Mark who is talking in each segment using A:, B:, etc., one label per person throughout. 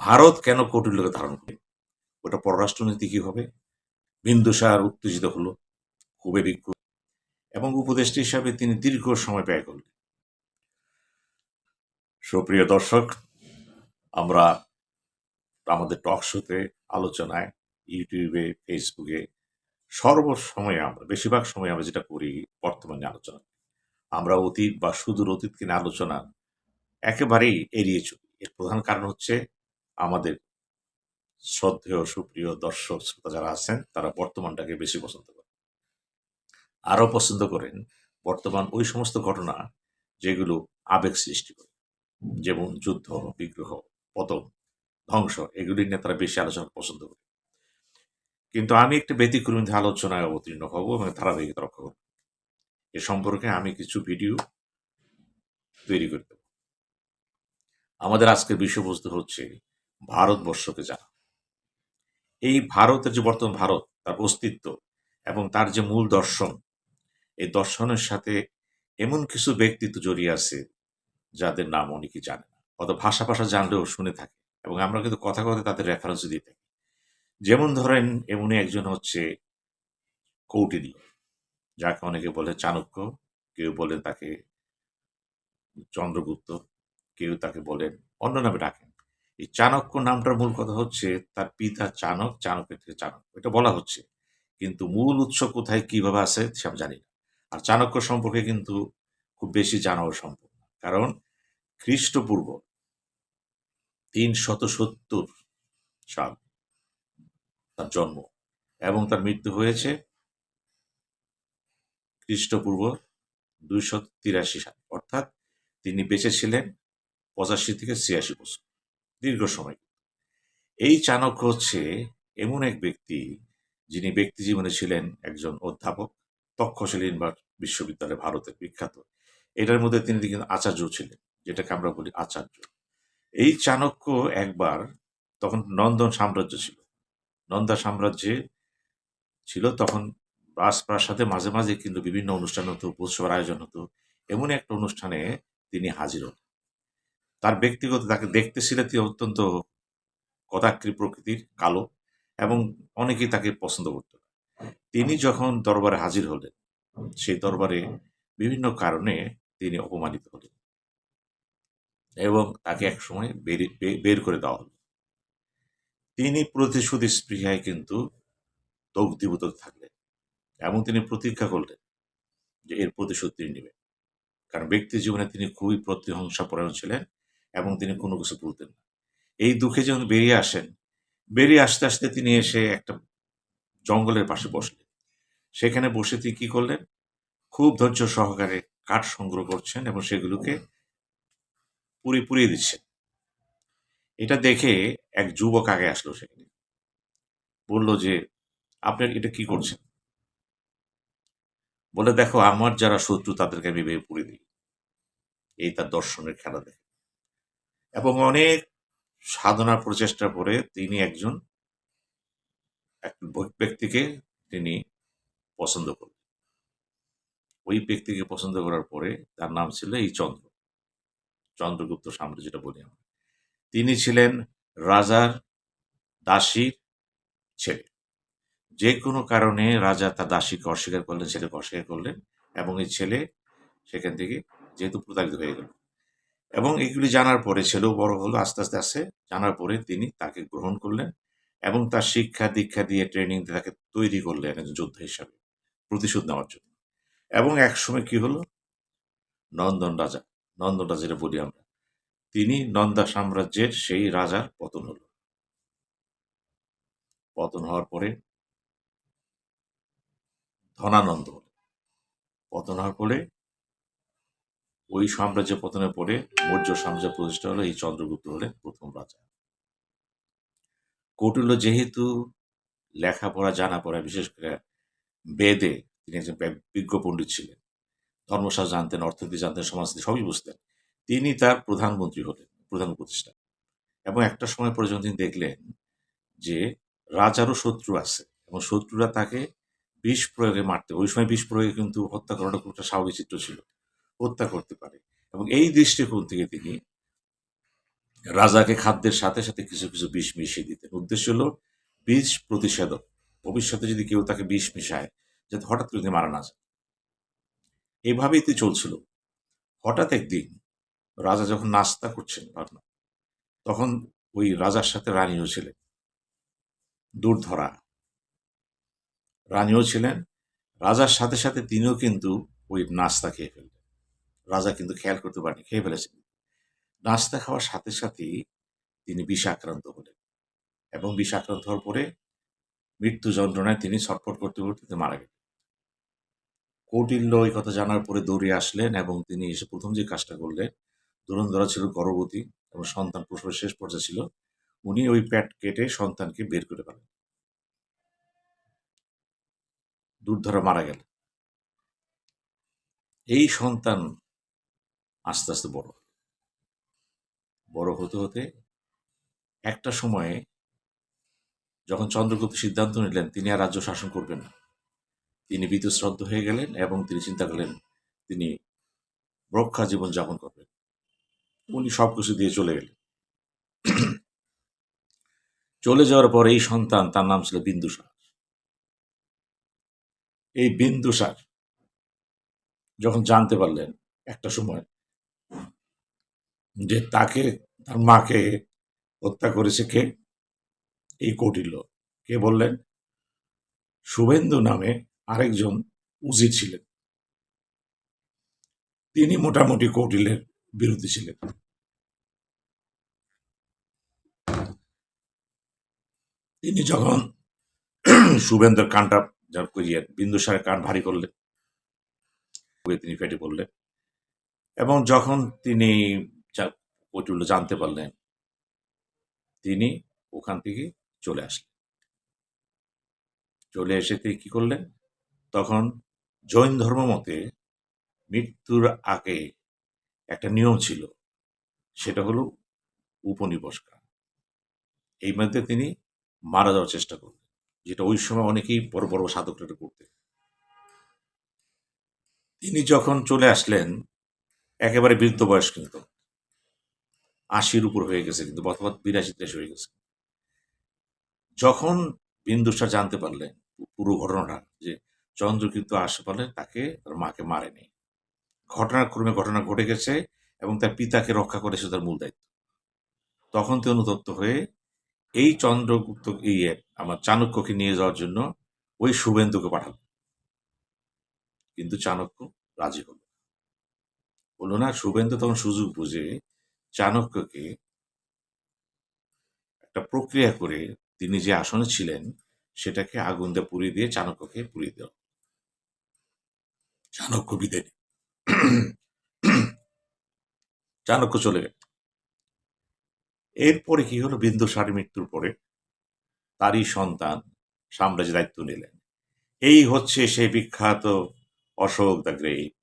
A: ভারত কেন কৌটিল্যকে ধারণ করে? ওটা পররাষ্ট্রনীতি কি হবে? বিন্দুসার উত্তেজিত হলো, খুবই বিক্ষুব্ধ, এবং উপদেষ্টা হিসাবে তিনি দীর্ঘ সময় ব্যয় করলেন। সুপ্রিয় দর্শক, আমরা আমাদের টক শোতে, আলোচনায়, ইউটিউবে, ফেসবুকে সর্বসময়ে আমরা বেশিরভাগ সময় আমরা যেটা করি বর্তমানে আলোচনা। আমরা অতীত বা সুদূর অতীতকে নিয়ে আলোচনা একেবারেই এড়িয়ে চলি। এর প্রধান কারণ হচ্ছে আমাদের শ্রদ্ধেয় সুপ্রিয় দর্শক শ্রোতা যারা আছেন তারা বর্তমানটাকে বেশি পছন্দ করেন। আরও পছন্দ করেন বর্তমান ওই সমস্ত ঘটনা যেগুলো আবেগ সৃষ্টি করে, যেমন যুদ্ধ, বিগ্রহ, পতন, ধ্বংস, এগুলি নিয়ে তারা বেশি আলোচনা পছন্দ করে। কিন্তু আমি একটা ব্যতিক্রমী আলোচনায় অবতীর্ণ হব এবং ধারাবাহিকতা রক্ষা করব। এ সম্পর্কে আমি কিছু ভিডিও তৈরি করে দেব। আমাদের আজকের বিষয়বস্তু হচ্ছে ভারতবর্ষকে জানা। এই ভারতের যে বর্তমান ভারত, তার অস্তিত্ব এবং তার যে মূল দর্শন, এই দর্শনের সাথে এমন কিছু ব্যক্তিত্ব জড়িয়ে আছে যাদের নাম অনেকেই জানে না, অত ভাষা ভাষা জানলেও শুনে থাকে, এবং আমরা কিন্তু কথা কথা তাদের রেফারেন্স দিয়ে থাকি। যেমন ধরেন, এমনই একজন হচ্ছে কৌটিল্য, যাকে অনেকে বলে চাণক্য, কেউ বলেন তাকে চন্দ্রগুপ্ত, কেউ তাকে বলেন অন্য নামে ডাকেন। এই চাণক্য নামটার মূল কথা হচ্ছে তার পিতা চাণক, চাণকের থেকে চাণক্য, এটা বলা হচ্ছে, কিন্তু মূল উৎস কোথায় কিভাবে আছে সে আমি জানি না। আর চাণক্য সম্পর্কে কিন্তু খুব বেশি জানাও সম্ভব না, কারণ খ্রিস্টপূর্ব ৩৭০ সাল তার জন্ম, এবং তার মৃত্যু হয়েছে খ্রিস্টপূর্ব ২৮৩ সাল, অর্থাৎ তিনি বেঁচে ছিলেন ৮৫ থেকে ৮৬ বছর, দীর্ঘ সময়। এই চাণক্য হচ্ছে এমন এক ব্যক্তি যিনি ব্যক্তি জীবনে ছিলেন একজন অধ্যাপক, তক্ষশিলা বিশ্ববিদ্যালয়, ভারতের বিখ্যাত। এটার মধ্যে তিনি কিন্তু আচার্য ছিলেন, যেটাকে আমরা বলি আচার্য। এই চাণক্য একবার, তখন নন্দন সাম্রাজ্য ছিল, নন্দা সাম্রাজ্যে ছিল তখন রাজপ্রাসাদে মাঝে মাঝে কিন্তু বিভিন্ন অনুষ্ঠান হতো, উৎসবের আয়োজন হতো। এমন একটা অনুষ্ঠানে তিনি হাজির হন। তার ব্যক্তিগত, তাকে দেখতে ছিলেন তিনি অত্যন্ত কদাকৃ প্রকৃতির, কালো, এবং অনেকেই তাকে পছন্দ করত না। তিনি যখন দরবারে হাজির হলেন, সেই দরবারে বিভিন্ন কারণে তিনি অপমানিত হলেন এবং তাকে একসময় বের করে দেওয়া হল। তিনি প্রতিশোধ স্পৃহায় কিন্তু দগ্ধীভূত থাকলেন, এবং তিনি প্রতিজ্ঞা করলেন যে এর প্রতিশোধ তিনি নেবেন। কারণ ব্যক্তি জীবনে তিনি খুবই প্রতিহিংসা পরায়ণ ছিলেন এবং তিনি কোনো কিছু ভুলতেন না। এই দুঃখে যখন বেরিয়ে আসেন, বেরিয়ে আসতে আসতে তিনি এসে একটা জঙ্গলের পাশে বসলেন। সেখানে বসে তিনি কি করলেন, খুব ধৈর্য সহকারে কাঠ সংগ্রহ করছেন এবং সেগুলোকে পুড়িয়ে দিচ্ছেন। এটা দেখে এক যুবক আগে আসলো, সেখানে বলল যে, আপনি এটা কি করছেন? বলে, দেখো, আমার যারা শত্রু তাদেরকে আমি ভেবে পুড়িয়ে দিই। এই তার দর্শনের খেলা দেখে, এবং অনেক সাধনার প্রচেষ্টার পরে তিনি এক ব্যক্তিকে তিনি পছন্দ করলেন। ওই ব্যক্তিকে পছন্দ করার পরে তার নাম ছিল এই চন্দ্রগুপ্ত সাম্রাজ্য, যেটা বলি আমরা। তিনি ছিলেন রাজার দাসীর ছেলে। যে কোনো কারণে রাজা তার দাসীকে অস্বীকার করলেন, ছেলেকে অস্বীকার করলেন, এবং এই ছেলে সেখান থেকে যেহেতু প্রতারিত হয়ে গেল, এবং এগুলি জানার পরে ছেলেও বড় হলো, আস্তে আস্তে আস্তে জানার পরে তিনি তাকে গ্রহণ করলেন এবং তার শিক্ষা দীক্ষা দিয়ে ট্রেনিং দিয়ে তাকে তৈরি করলেন একজন যোদ্ধা হিসাবে প্রতিশোধ নেওয়ার জন্য। এবং একসময় কি হলো, নন্দন রাজা যেটা বলি আমরা, তিনি নন্দা সাম্রাজ্যের সেই রাজার পতন হলো। পতন হওয়ার পরে ধনানন্দ হলো। পতন হওয়ার পরে ওই সাম্রাজ্য পতনের পরে মৌর্য সাম্রাজ্য প্রতিষ্ঠা হলো, এই চন্দ্রগুপ্ত হলেন প্রথম রাজা। কৌটিল্য যেহেতু লেখাপড়া জানা পড়া, বিশেষ করে বেদে তিনি একজন বিজ্ঞ পণ্ডিত ছিলেন, ধর্মশাস্ত্র জানতেন, অর্থনীতি জানতেন, সমাজনীতি সবই বুঝতেন, তিনি তার প্রধানমন্ত্রী হলেন, প্রধান উপদেষ্টা। এবং একটা সময় পরে যখন তিনি দেখলেন যে রাজারও শত্রু আছে এবং শত্রুরা তাকে বিষ প্রয়োগে মারতে, ওই সময় বিষ প্রয়োগে কিন্তু হত্যা করাটা খুব একটা স্বাভাবিক চিত্র ছিল, হত্যা করতে পারে, এবং এই দৃষ্টিকোণ থেকে তিনি রাজাকে খাদ্যের সাথে সাথে কিছু কিছু বিষ মিশিয়ে দিতেন। উদ্দেশ্য হলো বিষ প্রতিষেধক। ভবিষ্যতে যদি কেউ তাকে বিষ মিশায়, যাতে হঠাৎ করে তিনি মারা না যায়। এইভাবেই তো চলছিল। হঠাৎ একদিন রাজা যখন নাস্তা করছেন তখন ওই রাজার সাথে রানীও ছিলেন, দুর্ধরা রানীও ছিলেন। রাজার সাথে সাথে তিনিও কিন্তু ওই নাস্তা খেয়ে ফেললেন। রাজা কিন্তু খেয়াল করতে পারেনি, খেয়ে ফেলেছেন। নাস্তা খাওয়ার সাথে সাথেই তিনি বিষাক্রান্ত হলেন, এবং বিষাক্রান্ত হওয়ার পরে মৃত্যু যন্ত্রণায় তিনি ছটফট করতে করতে তিনি মারা গেলেন। কৌটিল্য এই কথা জানার পরে দৌড়ে আসলেন, এবং তিনি এসে প্রথম যে কাজটা করলেন, ধুরন্ধরা ছিল গর্ভবতী এবং সন্তান প্রসবের শেষ পর্যায়ে ছিল, উনি ওই পেট কেটে সন্তানকে বের করে ফেলেন। দুর্ধরা মারা গেল। এই সন্তান আস্তে আস্তে বড় হতে হতে একটা সময়ে যখন চন্দ্রগুপ্ত সিদ্ধান্ত নিলেন তিনি আর রাজ্য শাসন করবেন না, তিনি বীতশ্রদ্ধ হয়ে গেলেন এবং তিনি চিন্তা করলেন তিনি রক্ষা জীবন যাপন করবেন। উনি সবকিছু দিয়ে চলে গেলেন। চলে যাওয়ার পর এই সন্তান, তার নাম ছিল বিন্দুসার। এই বিন্দুসার যখন জানতে পারলেন একটা সময় যে তাকে, তার মাকে হত্যা করেছে কে, এই কৌটিল্য। কে বললেন? শুভেন্দু নামে আরেকজন উজির ছিলেন, তিনি মোটামুটি কৌটিল্যের বিরোধী ছিলেন। তিনি যখন শুভেন্দুর কানটা বিন্দুসারের কান ভারী করলেন, তিনি ফেটে পড়লেন, এবং যখন তিনি কৌটিল্য জানতে পারলেন, তিনি ওখান থেকে চলে আসলেন। চলে এসে তিনি কি করলেন, তখন জৈন ধর্ম মতে মৃত্যুর আগে একটা নিয়ম ছিল, সেটা হলো উপনিবসকা। এই মধ্যে তিনি মারা যাওয়ার চেষ্টা করলেন, যেটা ওই সময় অনেকেই বড় বড় সাধকরা করতেন। তিনি যখন চলে আসলেন, একেবারে বৃদ্ধ বয়স, কিন্তু ৮০-র উপর হয়ে গেছে, কিন্তু অথবা ৮২-৮৩ হয়ে গেছে। যখন বিন্দুসার জানতে পারলেন পুরো ঘটনাটা, যে চন্দ্রগুপ্ত আসতে পারলেন তাকে, তার মাকে মারেনি, ঘটনাক্রমে ঘটনা ঘটে গেছে, এবং তার পিতাকে রক্ষা করেছে তার মূল দায়িত্ব, তখন তিনি অনুতপ্ত হয়ে এই চন্দ্রগুপ্ত আমার চাণক্যকে নিয়ে যাওয়ার জন্য ওই শুভেন্দুকে পাঠাল। কিন্তু চাণক্য রাজি হলো না। শুভেন্দু তখন সুযোগ বুঝে চাণক্যকে একটা প্রক্রিয়া করে তিনি যে আসনে ছিলেন সেটাকে আগুন দিয়ে পুড়িয়ে দিয়ে চাণক্যকে পুড়িয়ে দেওয়া। চাণক্য বিদায় নিল। চাণক্য চলে গেল। এরপরে কি হলো, বিন্দুসারের মৃত্যুর পরে তারই সন্তান সাম্রাজ্যের দায়িত্ব নিলেন। এই হচ্ছে সেই বিখ্যাত অশোক দ্য গ্রেট,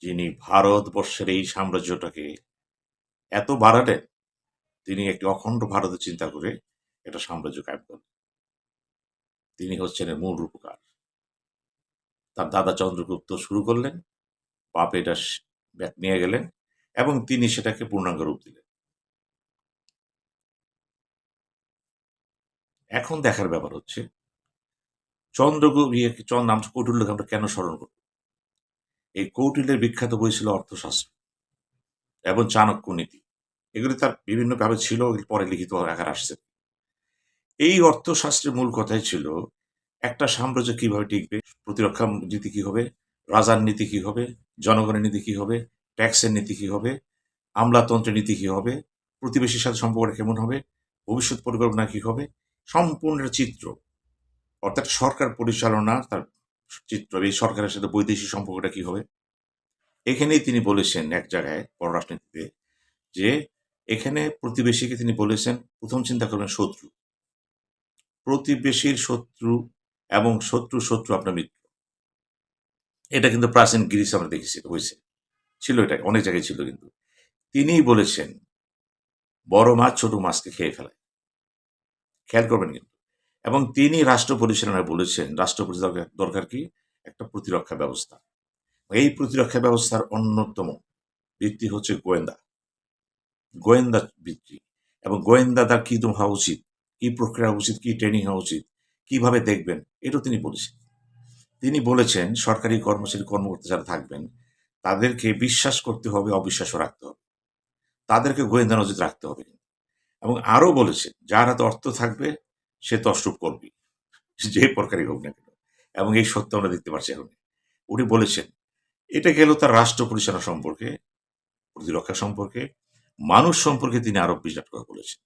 A: যিনি ভারতবর্ষের এই সাম্রাজ্যটাকে এত বাড়ালেন, তিনি একটি অখণ্ড ভারতের চিন্তা করে একটা সাম্রাজ্য কায়েম করলেন। তিনি হচ্ছেন এর মূল রূপকার। তার দাদা চন্দ্রগুপ্ত শুরু করলেন, বাপ এটা নিয়ে গেলেন, এবং তিনি সেটাকে পূর্ণাঙ্গ রূপ দিলেন। এখন দেখার ব্যাপার হচ্ছে নাম কৌটিল্যকে আমরা কেন স্মরণ করব? এই কৌটিল্যের বিখ্যাত বই ছিল অর্থশাস্ত্র এবং চাণক্য নীতি। এগুলি তার বিভিন্ন ভাবে ছিল, পরে লিখিত আকার আসছে। এই অর্থশাস্ত্রের মূল কথাই ছিল একটা সাম্রাজ্য কিভাবে টিকবে, প্রতিরক্ষা নীতি কি হবে, রাজার নীতি কি হবে, জনগণের নীতি কি হবে, ট্যাক্সের নীতি কি হবে, আমলাতন্ত্রের নীতি কি হবে, প্রতিবেশীর সাথে সম্পর্কটা কেমন হবে, ভবিষ্যৎ পরিকল্পনা কি হবে, সম্পূর্ণ চিত্র, অর্থাৎ সরকার পরিচালনা তার চিত্র, এই সরকারের সাথে বৈদেশিক সম্পর্কটা কি হবে। এখানেই তিনি বলেছেন এক জায়গায় পররাষ্ট্রনীতিতে, যে এখানে প্রতিবেশীকে তিনি বলেছেন প্রথম চিন্তা করবেন শত্রু, প্রতিবেশীর শত্রু, এবং শত্রু আপনার মিত্র। এটা কিন্তু প্রাচীন গ্রিস আমরা দেখেছি, হয়েছে, ছিল, এটা অনেক জায়গায় ছিল। কিন্তু তিনিই বলেছেন বড় মাছ ছোট মাছকে খেয়ে ফেলায়, খেয়াল করবেন কিন্তু। এবং তিনি রাষ্ট্র পরিচালনায় বলেছেন রাষ্ট্র পরিচালনার দরকার কি, একটা প্রতিরক্ষা ব্যবস্থা। এই প্রতিরক্ষা ব্যবস্থার অন্যতম ভিত্তি হচ্ছে গোয়েন্দা। গোয়েন্দা ভিত্তিক, এবং গোয়েন্দাদার কী হওয়া উচিত, কী প্রক্রিয়া হওয়া উচিত, কী ট্রেনিং হওয়া উচিত, কীভাবে দেখবেন, এটাও তিনি বলেছেন। তিনি বলেছেন সরকারি কর্মচারী কর্মকর্তা যারা থাকবেন তাদেরকে বিশ্বাস করতে হবে, অবিশ্বাসও রাখতে হবে, তাদেরকে গোয়েন্দা নজর রাখতে হবে। এবং আরও বলেছেন যার হাতে অর্থ থাকবে সে তসরূপ করবে, যে প্রকারই হোক না কেন। এবং এই সত্য আমরা দেখতে পাচ্ছি এখন। উনি বলেছেন এটা গেল তার রাষ্ট্র পরিচালনা সম্পর্কে, প্রতিরক্ষা সম্পর্কে। মানুষ সম্পর্কে তিনি আরো বিরাট কথা বলেছেন।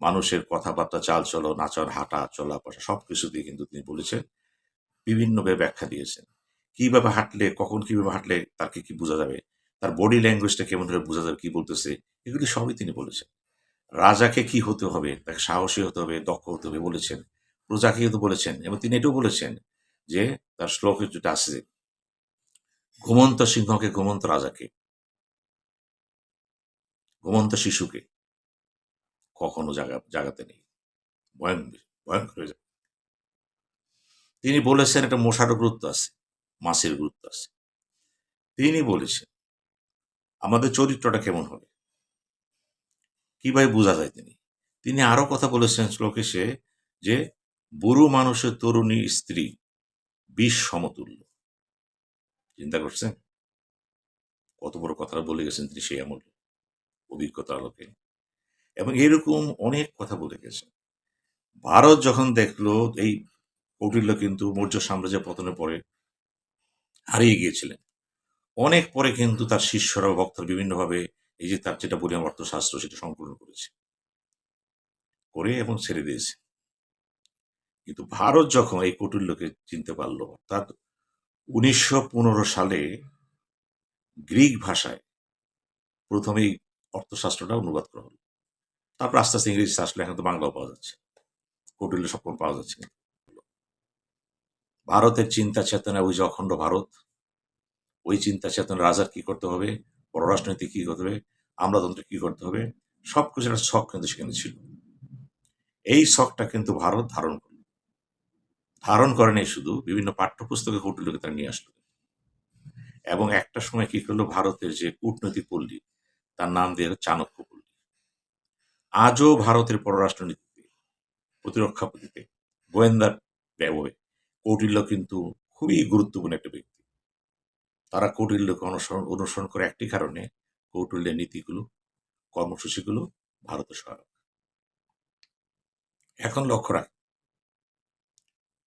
A: মানুষের কথাবার্তা, চালচলন, আচরণ, হাঁটা, চলা, বসা সবকিছু দিয়ে কিন্তু তিনি বলেছেন, বিভিন্নভাবে ব্যাখ্যা দিয়েছেন। কিভাবে হাঁটলে, কখন কিভাবে হাঁটলে তাকে কি বোঝা যাবে, তার বডি ল্যাঙ্গুয়েজটা কেমন ভাবে বোঝা যাবে, কি বলতেছে, এগুলি সবই তিনি বলেছেন। রাজাকে কি হতে হবে, তাকে সাহসী হতে হবে, দক্ষ হতে হবে বলেছেন। প্রজাকে কিন্তু বলেছেন, এবং তিনি এটাও বলেছেন যে তার শ্লোকে যেটা আছে, ঘুমন্ত সিংহকে, ঘুমন্ত রাজাকে, ঘুমন্ত শিশুকে কখনো জাগাতে নেই, ভয়ঙ্কর ভয়ঙ্কর হয়ে যাবে। তিনি বলেছেন একটা মশারও গুরুত্ব আছে, মাছের গুরুত্ব আছে। তিনি বলেছেন আমাদের চরিত্রটা কেমন হবে, কিভাবে বোঝা যায়। তিনি আরো কথা বলেছেন শ্লোকে সে, যে বুড়ো মানুষের তরুণী স্ত্রী বিষ সমতুল্য। চিন্তা করছেন কত বড় কথাটা বলে গেছেন তিনি সেই আমলে, অভিজ্ঞতা আলোকে। এবং এরকম অনেক কথা বলে গেছেন। ভারত যখন দেখলো এই কৌটিল্য কিন্তু মৌর্য সাম্রাজ্যের পতনের পরে হারিয়ে গিয়েছিলেন, অনেক পরে কিন্তু তার শিষ্যরা, ভক্তরা বিভিন্নভাবে এই যে তার যেটা বলি অর্থশাস্ত্র সেটা সংকলন করেছে, করে এবং ছেড়ে দিয়েছে। কিন্তু ভারত যখন এই কৌটিল্যকে চিনতে পারলো, অর্থাৎ 1915 সালে গ্রিক ভাষায় প্রথমেই অর্থশাস্ত্রটা অনুবাদ করা হলো। তারপর আস্তে আস্তে ইংরেজি আসলে, এখন তো বাংলাও পাওয়া যাচ্ছে, কৌটিল্য সব পাওয়া যাচ্ছে। ভারতের চিন্তা চেতনা, ওই যে অখণ্ড ভারত, ওই চিন্তা চেতনা, রাজার কি করতে হবে, পররাষ্ট্রনীতি কি করতে হবে, আমলাতন্ত্র কি করতে হবে, সবকিছু একটা শখ কিন্তু সেখানে ছিল। এই শখটা কিন্তু ভারত ধারণ করল, ধারণ করেনি শুধু, বিভিন্ন পাঠ্যপুস্তকে কৌটিল্যকে তারা নিয়ে আসলো। এবং একটা সময় কি করলো, ভারতের যে কূটনৈতিক পল্লী তার নাম দিয়ে চাণক্য পল্লী। আজও ভারতের পররাষ্ট্রনীতিতে, প্রতিরক্ষা পদ্ধতিতে, গোয়েন্দার ব্যবহারে কৌটিল্য কিন্তু খুবই গুরুত্বপূর্ণ একটা ব্যক্তি। তারা কৌটিল্যকে অনুসরণ করে একটি কারণে, কৌটিল্যের নীতিগুলো, কর্মসূচিগুলো ভারতের সহায়ক। এখন লক্ষ্য রাখ,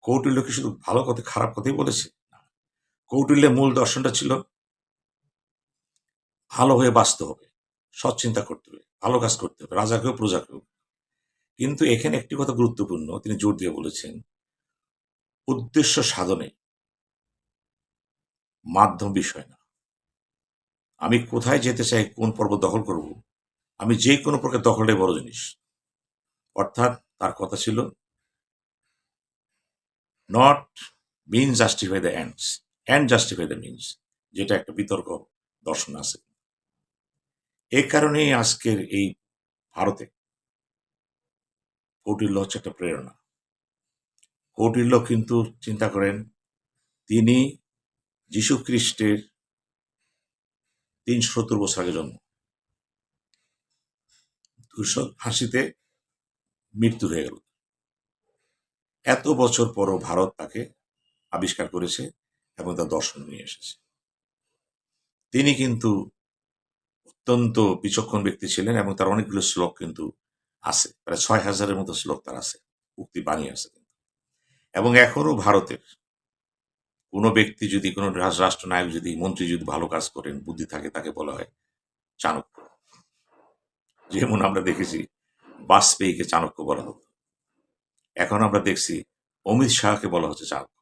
A: কৌটিল্য কি শুধু ভালো কথা, খারাপ কথাই বলেছে? কৌটিল্যের মূল দর্শনটা ছিল ভালো হয়ে বাঁচতে হবে, সৎ চিন্তা করতে হবে, ভালো কাজ করতে হবে, রাজাকেও প্রজাকেও। কিন্তু এখানে একটি কথা গুরুত্বপূর্ণ, তিনি জোর দিয়ে বলেছেন, উদ্দেশ্য সাধনে মাধ্যম বিষয় না। আমি কোথায় যেতে চাই, কোন পর্বত দখল করব, আমি যে কোনো প্রকার দখলটাই বড় জিনিস। অর্থাৎ তার কথা ছিল not mean justify the ends, end justify the means, যেটা একটা বিতর্ক দর্শন আছে। এ কারণেই আজকের এই ভারতে কৌটিল্য হচ্ছে একটা প্রেরণা। কৌটিল্য কিন্তু চিন্তা করেন, তিনি যীশু খ্রিস্টের 370 বছর আগে জন্ম, 280-তে মৃত্যু হয়ে গেল। এত বছর পরও ভারত তাকে আবিষ্কার করেছে এবং তার দর্শন নিয়ে এসেছে। তিনি কিন্তু অত্যন্ত বিচক্ষণ ব্যক্তি ছিলেন, এবং তার অনেকগুলো শ্লোক কিন্তু আছে, প্রায় 6000-এর মতো শ্লোক তার আছে, উক্তি বাণী আছে। এবং এখনো ভারতের কোনো ব্যক্তি যদি, কোনো রাষ্ট্রনায়ক যদি, মন্ত্রী যদি ভালো কাজ করেন, বুদ্ধি থাকে, তাকে বলা হয় চাণক্য। যেমন আমরা দেখেছি বাজপেয়ীকে চাণক্য বলা হতো, এখন আমরা দেখছি অমিত শাহকে বলা হচ্ছে চাণক্য।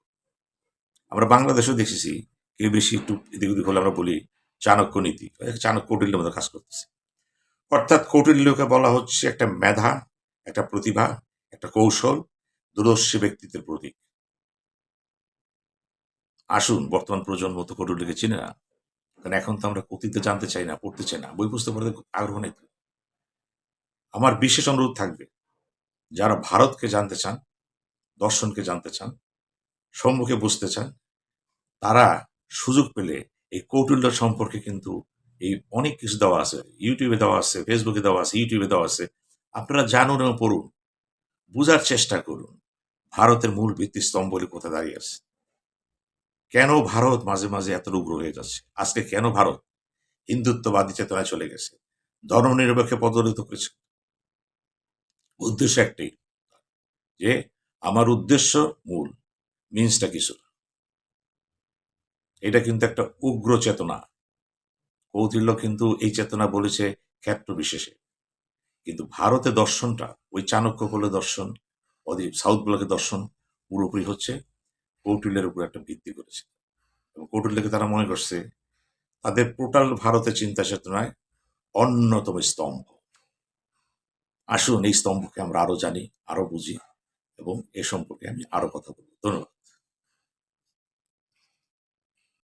A: আমরা বাংলাদেশেও দেখেছি কেউ বেশি একটু এদিক ওদিক হলে আমরা বলি চাণক্য নীতি, চাণক্য কৌটিল্যের মতো কাজ করতেছে। অর্থাৎ কৌটিল্যকে বলা হচ্ছে একটা মেধা, একটা প্রতিভা, একটা কৌশল, দূরদর্শী ব্যক্তিত্বের প্রতীক। আসুন বর্তমান প্রজন্ম তো কৌটিল্যকে চিনে না, কারণ এখন তো আমরা অতীতে জানতে চাই না, পড়তে চাই না, বই পুস্তক পড়তে আগ্রহ নেই। আমার বিশেষ অনুরোধ থাকবে, যারা ভারতকে জানতে চান, দর্শনকে জানতে চান, সম্মুখে বুঝতে চান, তারা সুযোগ পেলে এই কৌটিল্য সম্পর্কে কিন্তু এই অনেক কিছু দেওয়া আছে, ইউটিউবে দেওয়া আছে, ফেসবুকে দেওয়া আছে, ইউটিউবে দেওয়া আছে। আপনারা জানুন এবং পড়ুন, বুঝার চেষ্টা করুন ভারতের মূল ভিত্তিস্তম্ভগুলি কোথায় দাঁড়িয়ে আছে, কেন ভারত মাঝে মাঝে এত উগ্র হয়ে যাচ্ছে, আজকে কেন ভারত হিন্দুত্ববাদী চেতনায় চলে গেছে, ধর্মনিরপেক্ষে পদদলিত করেছে। উদ্দেশ্য একটাই, যে আমার উদ্দেশ্য মূল, মিন্সটা কিছু না। এটা কিন্তু একটা উগ্র চেতনা। কৌটিল্য কিন্তু এই চেতনা বলেছে ক্ষেত্র বিশেষে, কিন্তু ভারতের দর্শনটা ওই চাণক্য কোলের দর্শন, সাউথ ব্লকের দর্শন পুরোপুরি হচ্ছে কৌটিল্যের উপর একটা ভিত্তি করেছে। এবং কৌটিল্যকে তারা মনে করছে তাদের টোটাল ভারতের চিন্তা চেতনায় অন্যতম স্তম্ভ। আসুন এই স্তম্ভকে আমরা আরো জানি, আরো বুঝি এবং এ সম্পর্কে আমি আরো কথা বলব। ধন্যবাদ।